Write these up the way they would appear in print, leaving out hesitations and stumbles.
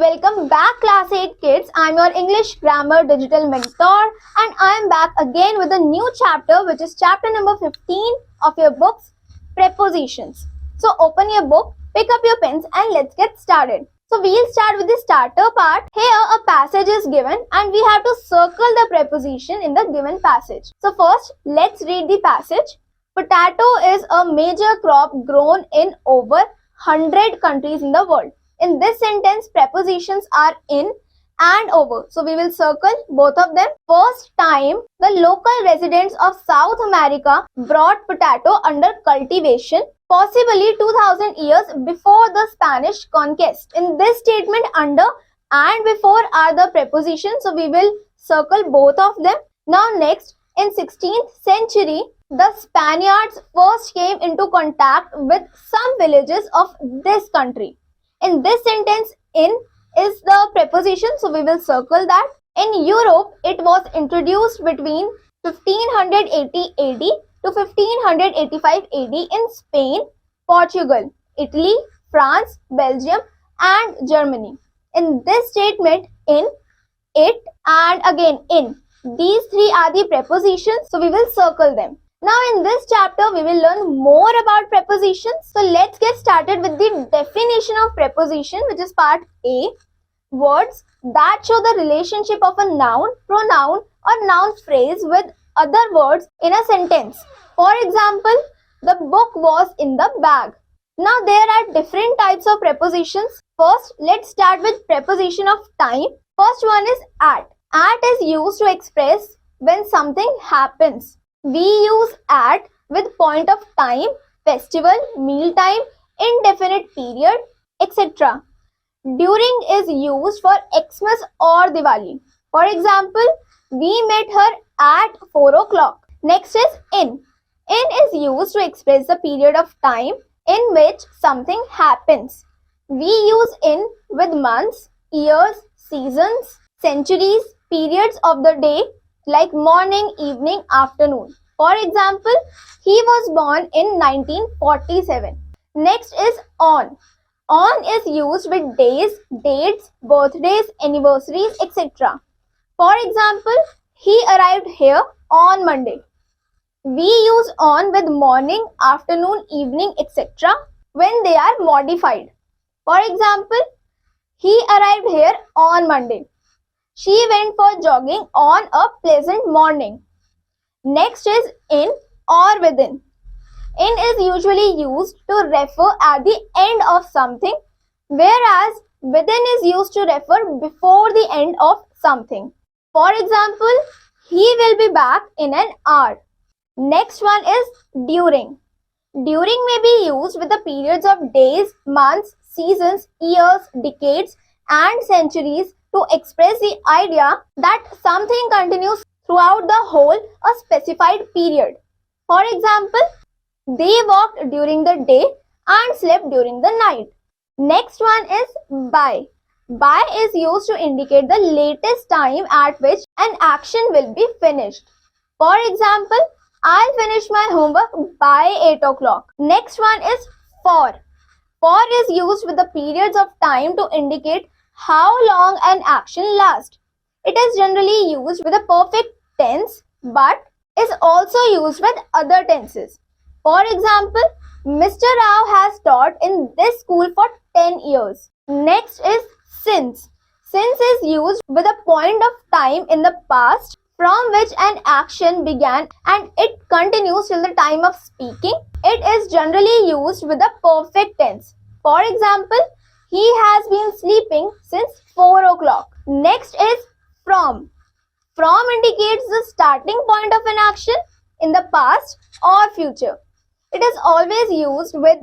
Welcome back class 8 kids. I'm your English grammar digital mentor and I'm back again with a new chapter which is chapter number 15 of your books, Prepositions. So open your book, pick up your pens and let's get started. So we'll start with the starter part. Here a passage is given and we have to circle the preposition in the given passage. So first let's read the passage. Potato is a major crop grown in over 100 countries in the world. In this sentence, prepositions are in and over. So we will circle both of them. First time, the local residents of South America brought potato under cultivation, possibly 2000 years before the Spanish conquest. In this statement, under and before are the prepositions. So we will circle both of them. Now next, in 16th century, the Spaniards first came into contact with some villages of this country. In this sentence, in is the preposition, so we will circle that. In Europe, it was introduced between 1580 AD to 1585 AD in Spain, Portugal, Italy, France, Belgium and Germany. In this statement, in, it and again in. These three are the prepositions, so we will circle them. Now in this chapter, we will learn more about prepositions. So let's get started with the definition of preposition, which is part A. Words that show the relationship of a noun, pronoun or noun phrase with other words in a sentence. For example, the book was in the bag. Now there are different types of prepositions. First, let's start with preposition of time. First one is at. At is used to express when something happens. We use at with point of time, festival, meal time, indefinite period, etc. During is used for Xmas or Diwali. For example, we met her at 4 o'clock. Next is in. In is used to express the period of time in which something happens. We use in with months, years, seasons, centuries, periods of the day like morning, evening, afternoon. For example, he was born in 1947. Next is on. On is used with days, dates, birthdays, anniversaries, etc. For example, he arrived here on Monday. We use on with morning, afternoon, evening, etc. when they are modified. For example, he arrived here on Monday. She went for jogging on a pleasant morning. Next is in or within. In is usually used to refer at the end of something, whereas within is used to refer before the end of something. For example, he will be back in an hour. Next one is during. During may be used with the periods of days, months, seasons, years, decades, and centuries to express the idea that something continues throughout the whole a specified period. For example, they walked during the day and slept during the night. Next one is by. By is used to indicate the latest time at which an action will be finished. For example, I'll finish my homework by 8 o'clock. Next one is for. For is used with the periods of time to indicate how long an action lasts. It is generally used with a perfect tense but is also used with other tenses. For example, Mr. Rao has taught in this school for 10 years. Next is since. Since is used with a point of time in the past from which an action began and it continues till the time of speaking. It is generally used with a perfect tense. For example, he has been sleeping since 4 o'clock. Next is from. From indicates the starting point of an action in the past or future. It is always used with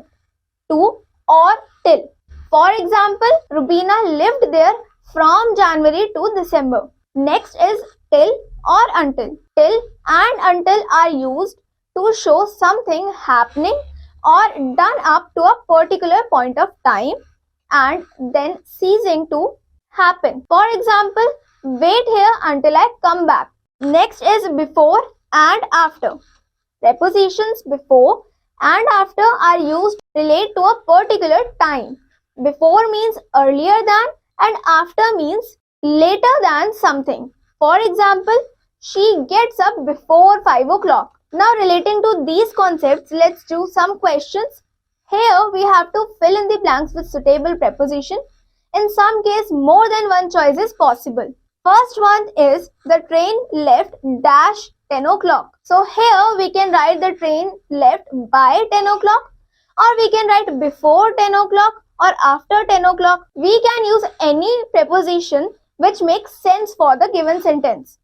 to or till. For example, Rubina lived there from January to December. Next is till or until. Till and until are used to show something happening or done up to a particular point of time and then ceasing to happen. For example, wait here until I come back. Next is before and after. Prepositions before and after are used to relate to a particular time. Before means earlier than and after means later than something. For example, she gets up before 5 o'clock. Now relating to these concepts, let's do some questions. Here we have to fill in the blanks with suitable preposition. In some case, more than one choice is possible. First one is the train left dash 10 o'clock. So here we can write the train left by 10 o'clock, or we can write before 10 o'clock or after 10 o'clock. We can use any preposition which makes sense for the given sentence.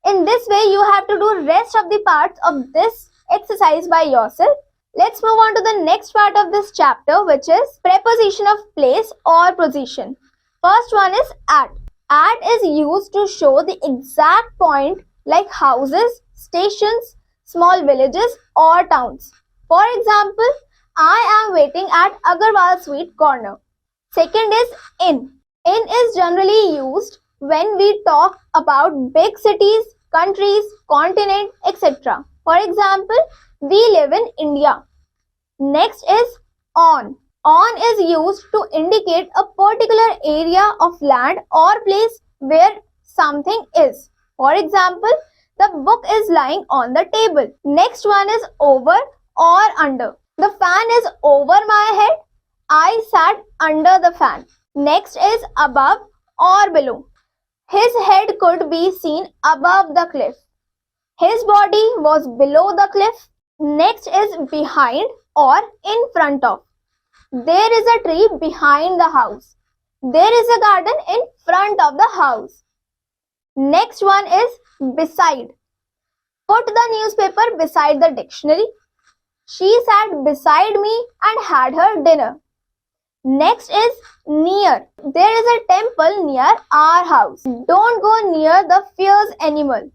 In this way, you have to do rest of the parts of this exercise by yourself. Let's move on to the next part of this chapter, which is preposition of place or position. First one is at. At is used to show the exact point like houses, stations, small villages or towns. For example, I am waiting at Agarwal Sweet Corner. Second is in. In is generally used when we talk about big cities, countries, continent, etc. For example, we live in India. Next is on. On is used to indicate a particular area of land or place where something is. For example, the book is lying on the table. Next one is over or under. The fan is over my head. I sat under the fan. Next is above or below. His head could be seen above the cliff. His body was below the cliff. Next is behind or in front of. There is a tree behind the house. There is a garden in front of the house. Next one is beside. Put the newspaper beside the dictionary. She sat beside me and had her dinner. Next is near. There is a temple near our house. Don't go near the fierce animal.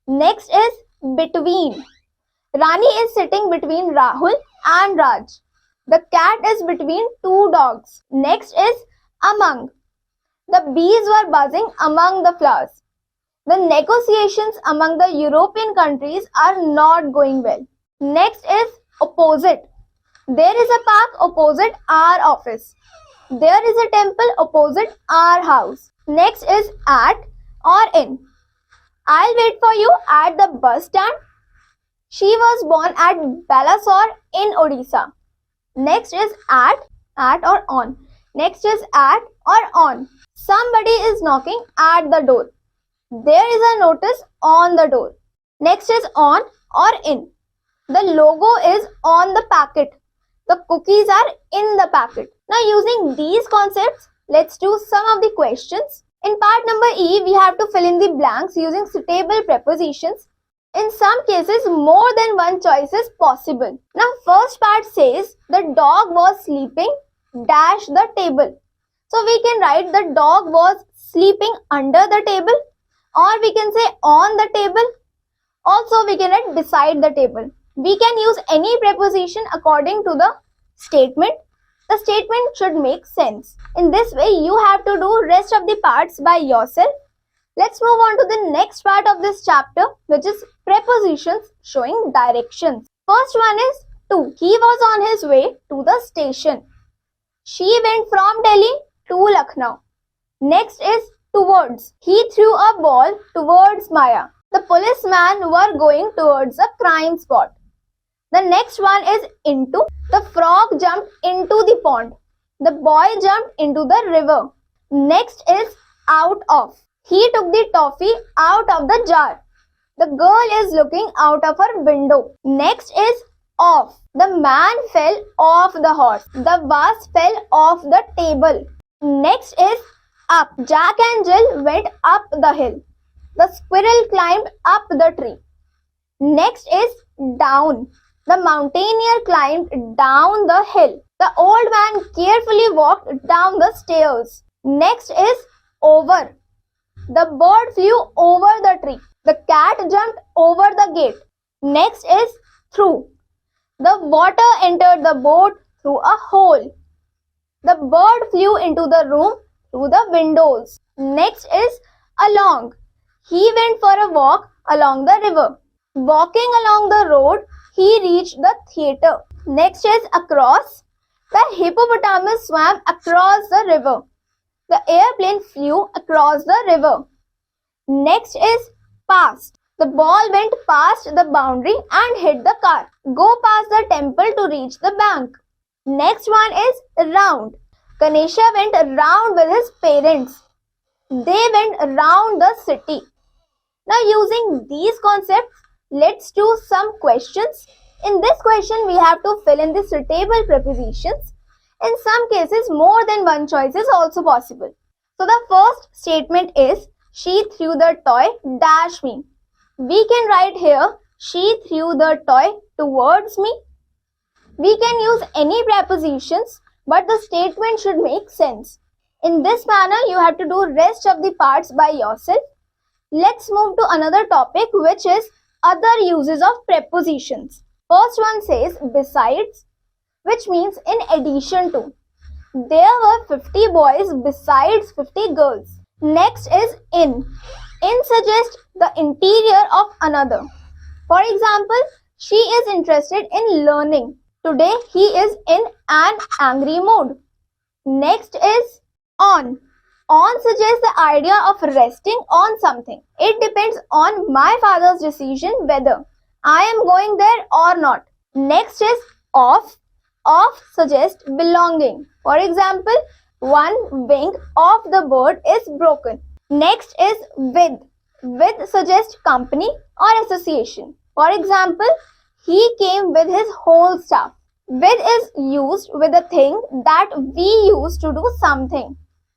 Next is between. Rani is sitting between Rahul and Raj. The cat is between two dogs. Next is among. The bees were buzzing among the flowers. The negotiations among the European countries are not going well. Next is opposite. There is a park opposite our office. There is a temple opposite our house. Next is at or in. I'll wait for you at the bus stand. She was born at Balasore in Odisha. Next is at or on. Next is at or on. Somebody is knocking at the door. There is a notice on the door. Next is on or in. The logo is on the packet. The cookies are in the packet. Now using these concepts, let's do some of the questions. In part number E, we have to fill in the blanks using suitable prepositions. In some cases, more than one choice is possible. Now first part says the dog was sleeping dash the table. So we can write the dog was sleeping under the table, or we can say on the table. Also we can write beside the table. We can use any preposition according to the statement. The statement should make sense. In this way, you have to do rest of the parts by yourself. Let's move on to the next part of this chapter, which is prepositions showing directions. First one is to. He was on his way to the station. She went from Delhi to Lucknow. Next is towards. He threw a ball towards Maya. The policemen were going towards a crime spot. The next one is into. The frog jumped into the pond. The boy jumped into the river. Next is out of. He took the toffee out of the jar. The girl is looking out of her window. Next is off. The man fell off the horse. The vase fell off the table. Next is up. Jack and Jill went up the hill. The squirrel climbed up the tree. Next is down. The mountaineer climbed down the hill. The old man carefully walked down the stairs. Next is over. The bird flew over the tree. The cat jumped over the gate. Next is through. The water entered the boat through a hole. The bird flew into the room through the windows. Next is along. He went for a walk along the river. Walking along the road, he reached the theatre. Next is across. The hippopotamus swam across the river. The airplane flew across the river. Next is past. The ball went past the boundary and hit the car. Go past the temple to reach the bank. Next one is round. Ganesha went round with his parents. They went round the city. Now using these concepts, let's do some questions. In this question, we have to fill in the suitable prepositions. In some cases, more than one choice is also possible. So the first statement is, she threw the toy dash me. We can write here, she threw the toy towards me. We can use any prepositions, but the statement should make sense. In this manner, you have to do rest of the parts by yourself. Let's move to another topic, which is other uses of prepositions. First one says besides, which means in addition to. There were 50 boys besides 50 girls. Next is in. In suggests the interior of another. For example, she is interested in learning. Today he is in an angry mood. Next is on. On suggests the idea of resting on something. It depends on my father's decision whether I am going there or not. Next is off. Off suggests belonging. For example, one wing of the bird is broken. Next is with. With suggests company or association. For example, he came with his whole staff. With is used with a thing that we use to do something.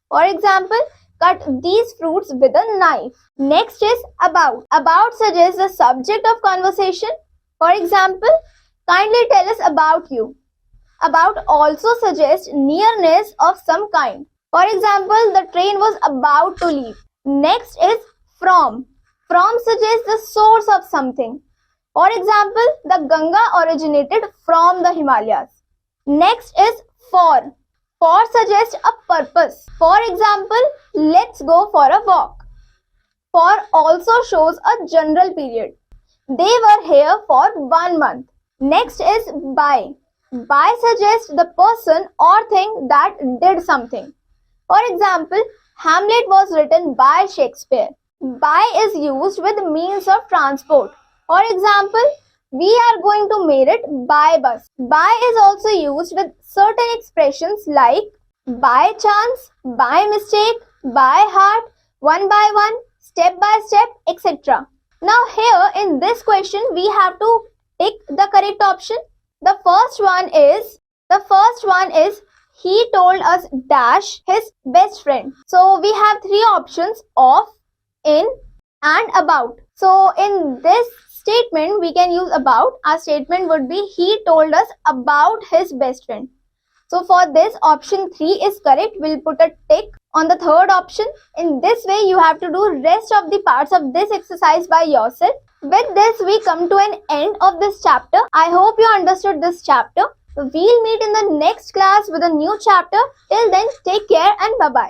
For example, cut these fruits with a knife. Next is about. About suggests the subject of conversation. For example, kindly tell us about you. About also suggests nearness of some kind. For example, the train was about to leave. Next is from. From suggests the source of something. For example, the Ganga originated from the Himalayas. Next is for. For suggests a purpose. For example, let's go for a walk. For also shows a general period. They were here for 1 month. Next is by. By suggests the person or thing that did something. For example, Hamlet was written by Shakespeare. By is used with means of transport. For example, we are going to Meerut by bus. By is also used with certain expressions like by chance, by mistake, by heart, one by one, step by step, etc. Now here in this question, we have to pick the correct option. The first one is he told us dash his best friend. So we have three options of, in and about. So in this statement we can use about. Our statement would be he told us about his best friend. So for this, option 3 is correct. We'll put a tick on the third option. In this way you have to do rest of the parts of this exercise by yourself. With this we come to an end of this chapter. I hope you understood this chapter. We'll meet in the next class with a new chapter. Till then, take care and bye-bye.